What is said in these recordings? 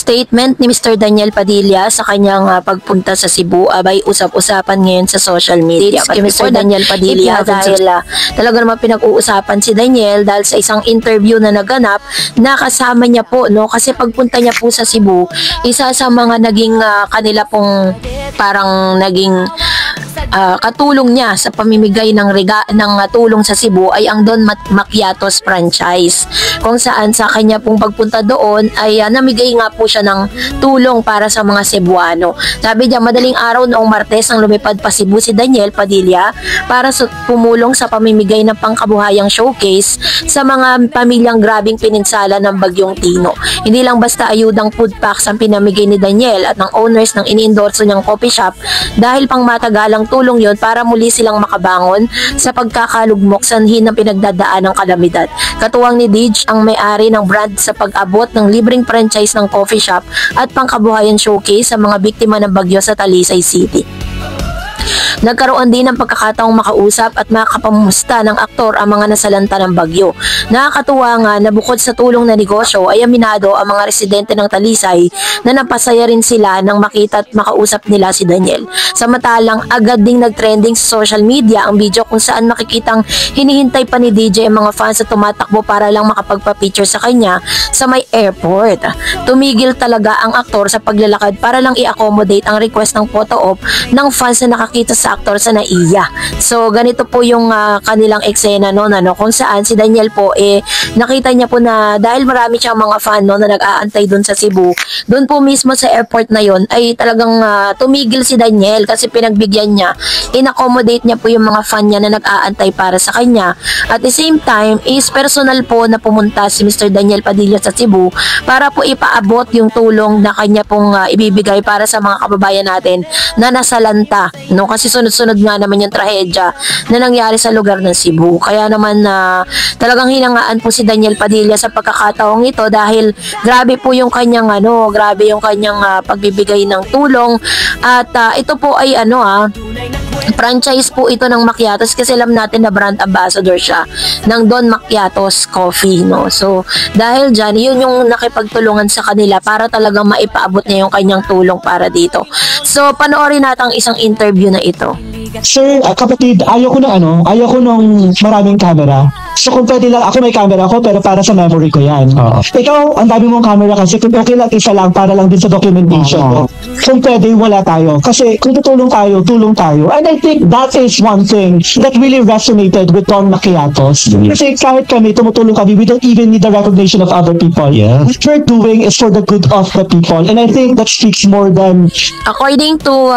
Statement ni Mr. Daniel Padilla sa kanyang pagpunta sa Cebu abay usap-usapan ngayon sa social media. Kay Mr. Daniel Padilla dahil talaga naman pinag-uusapan si Daniel dahil sa isang interview na naganap na kasama niya po, no, kasi pagpunta niya po sa Cebu, isa sa mga naging kanila pong parang naging katulong niya sa pamimigay ng tulong sa Cebu ay ang Don Macchiatos franchise, kung saan sa kanya pong pagpunta doon ay namigay nga po siya ng tulong para sa mga Cebuano. Sabi niya, madaling araw noong Martes ang lumipad pa Cebu si Daniel Padilla para pumulong sa pamimigay ng pangkabuhayang showcase sa mga pamilyang grabing pininsala ng Bagyong Tino. Hindi lang basta ayudang food packs ang pinamigay ni Daniel at ng owners ng iniendorso niyang coffee shop dahil pang matagalang tulong yon para muli silang makabangon sa pagkakalugmok sanhin ng pinagdadaan ng kalamidad. Katuwang ni Dij ang may-ari ng brand sa pag-abot ng libreng franchise ng coffee shop at pangkabuhayan showcase sa mga biktima ng bagyo sa Talisay City. Nagkaroon din ng pagkakataong makausap at makapamusta ng aktor ang mga nasalanta ng bagyo. Nakakatuwa nga na bukod sa tulong na negosyo ay aminado ang mga residente ng Talisay na napasaya rin sila nang makita at makausap nila si Daniel. Samantalang agad ding nagtrending sa social media ang video kung saan makikitang hinihintay pa ni DJ ang mga fans na tumatakbo para lang makapagpa-picture sa kanya sa may airport. Tumigil talaga ang aktor sa paglalakad para lang i-accommodate ang request ng photo op ng fans na nakakita sa aktor sa NAIA. So ganito po yung kanilang eksena noon, kung saan si Daniel po nakita niya po na dahil marami siyang mga fan na nag-aantay doon sa Cebu, doon po mismo sa airport na yon ay talagang tumigil si Daniel kasi pinagbigyan niya, in-accommodate niya po yung mga fan niya na nag-aantay para sa kanya. At the same time is personal po na pumunta si Mr. Daniel Padilla sa Cebu para po ipaabot yung tulong na kanya pong ibibigay para sa mga kababayan natin na nasalanta, no, kasi sunod-sunod nga naman yung trahedya na nangyari sa lugar ng Cebu. Kaya naman talagang hinangaan po si Daniel Padilla sa pagkakataong ito dahil grabe po yung kanyang pagbibigay ng tulong at ito po ay franchise po ito ng Macchiatos kasi alam natin na brand ambassador siya ng Don Macchiatos Coffee, no. So dahil dyan, yun yung nakipagtulungan sa kanila para talagang maipaabot niya yung kanyang tulong para dito. So panoorin natin ang isang interview na ito. Sir, kapatid, ayoko nung maraming camera. So kung pwede lang, ako may camera ko pero para sa memory ko yan. Ikaw, ang dami mong camera kasi kung okay lang isa lang para lang din sa documentation mo. Kung pwede, wala tayo. Kasi kung tutulong tayo, tulong tayo. And I think that is one thing that really resonated with Don Macchiatos. Kasi kahit kami, tumutulong kami, we don't even need the recognition of other people. Yeah. What we're doing is for the good of the people. And I think that speaks more than... According to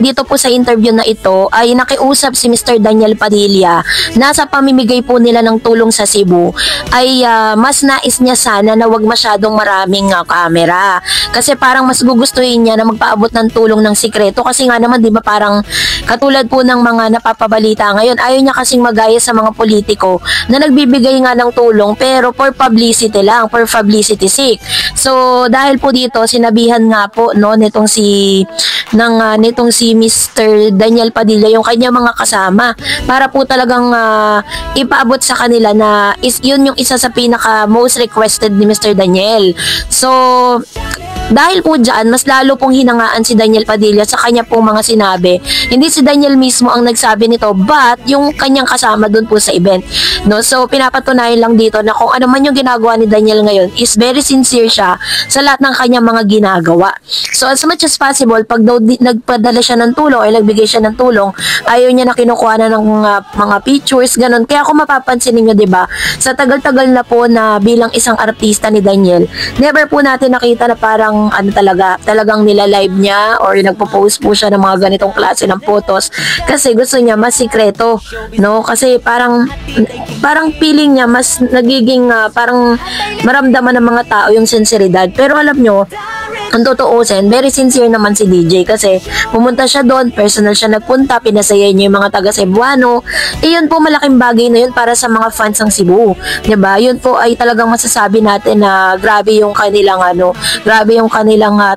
dito po sa interview na ito, ay nakiusap si Mr. Daniel Padilla na sa pamimigay po nila ng tulong sa Cebu ay mas nais niya sana na wag masyadong maraming camera kasi parang mas gugustuhin niya na magpaabot ng tulong ng sikreto kasi nga naman di ba parang katulad po ng mga napapabalita ngayon, ayaw niya kasing magaya sa mga politiko na nagbibigay nga ng tulong pero for publicity lang, for publicity sake. So dahil po dito sinabihan nga po nitong si Mr. Daniel Padilla yung kanya mga kasama para po talagang ipaabot sa kanila na yun yung isa sa pinaka most requested ni Mr. Daniel. So dahil po dyan, mas lalo pong hinangaan si Daniel Padilla sa kanya pong mga sinabi. Hindi si Daniel mismo ang nagsabi nito, but yung kanyang kasama dun po sa event. No? So, pinapatunayan lang dito na kung ano man yung ginagawa ni Daniel ngayon is very sincere siya sa lahat ng kanyang mga ginagawa. So, as much as possible, pag daw nagpadala siya ng tulong ay nagbigay siya ng tulong, ayaw niya na kinukuha na ng mga pictures, ganun. Kaya kung mapapansin niyo, diba, sa tagal-tagal na po na bilang isang artista ni Daniel, never po natin nakita na parang talagang nila-live niya or nagpo-post po siya ng mga ganitong klase ng photos kasi gusto niya mas sikreto, no? Kasi parang feeling niya mas nagiging parang maramdaman ng mga tao yung sinseridad. Pero alam nyo, ang tutuusin, very sincere naman si DJ kasi pumunta siya doon, personal siya nagpunta, pinasaya niya yung mga taga Cebuano. Yun po, malaking bagay na yun para sa mga fans ng Cebu. 'Di ba? Yun po ay talagang masasabi natin na grabe yung kanilang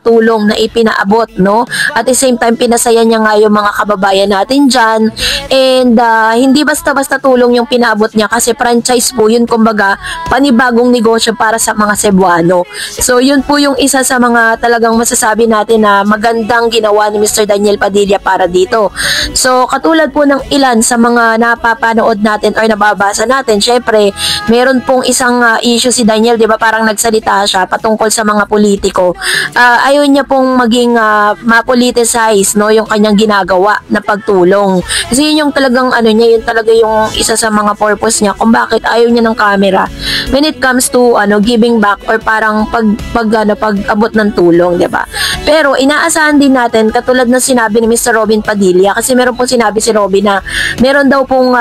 tulong na ipinaabot, no? At the same time, pinasaya niya nga yung mga kababayan natin diyan. And hindi basta-basta tulong yung pinaabot niya kasi franchise po yun, kumbaga panibagong negosyo para sa mga Cebuano. So yun po yung isa sa mga talagang masasabi natin na magandang ginawa ni Mr. Daniel Padilla para dito. So, katulad po ng ilan sa mga napapanood natin or nababasa natin, syempre, meron pong isang issue si Daniel, di ba, parang nagsalita siya patungkol sa mga politiko. Ayaw niya pong maging mapoliticize, no, yung kanyang ginagawa na pagtulong. Kasi yun yung talagang yun talaga yung isa sa mga purpose niya kung bakit ayaw niya ng camera when it comes to giving back or parang pag-abot ng tulong, 'di ba? Pero inaasahan din natin katulad ng sinabi ni Mr. Robin Padilla, kasi meron pong sinabi si Robin na meron daw pong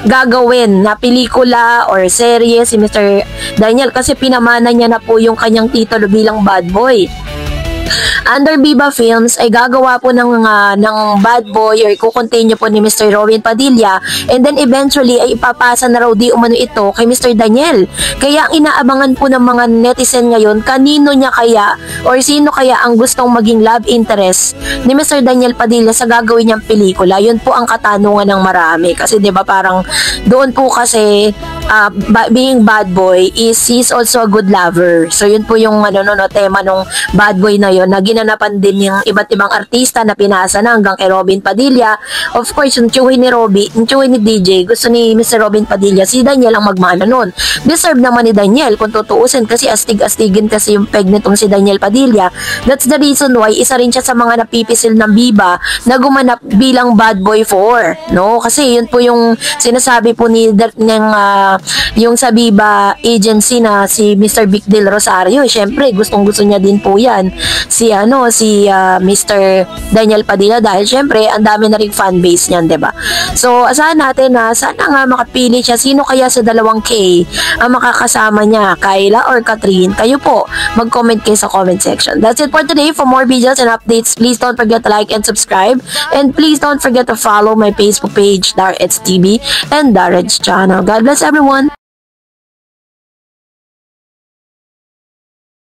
gagawin na pelikula or serye si Mr. Daniel kasi pinamana niya na po yung kanyang titulo bilang bad boy. Under Viva Films ay gagawa po ng Bad Boy or i-continue po ni Mr. Robin Padilla, and then eventually ay ipapasa na raw di umano ito kay Mr. Daniel. Kaya ang inaabangan po ng mga netizen ngayon, kanino niya kaya or sino kaya ang gustong maging love interest ni Mr. Daniel Padilla sa gagawin niyang pelikula. Yun po ang katanungan ng marami kasi 'di ba parang doon po kasi being bad boy is he's also a good lover. So yun po yung tema nung Bad Boy na yun, na ginanapan din yung iba't ibang artista na pinasa na hanggang kay Robin Padilla. Of course, yung tsuhin ni DJ, gusto ni Mr. Robin Padilla, si Daniel ang magmana nun. Deserve naman ni Daniel kung tutuusin kasi astig-astigin kasi yung peg nitong si Daniel Padilla. That's the reason why isa rin siya sa mga napipisil ng Viva na gumanap bilang Bad Boy 4, no? Kasi yun po yung sinasabi po yung sa Viva agency na si Mr. Vic Del Rosario. Syempre, gustong-gusto niya din po yan si Mr. Daniel Padilla dahil syempre ang dami na ring fan base niyan, 'di ba? So asahan natin na sana nga makapili siya. Sino kaya sa 2K ang makakasama niya, Kyla or Catherine? Kayo po, mag-comment kayo sa comment section. That's it for today. For more videos and updates, please don't forget to like and subscribe, and please don't forget to follow my Facebook page, Darets TV and Darets channel. God bless everyone.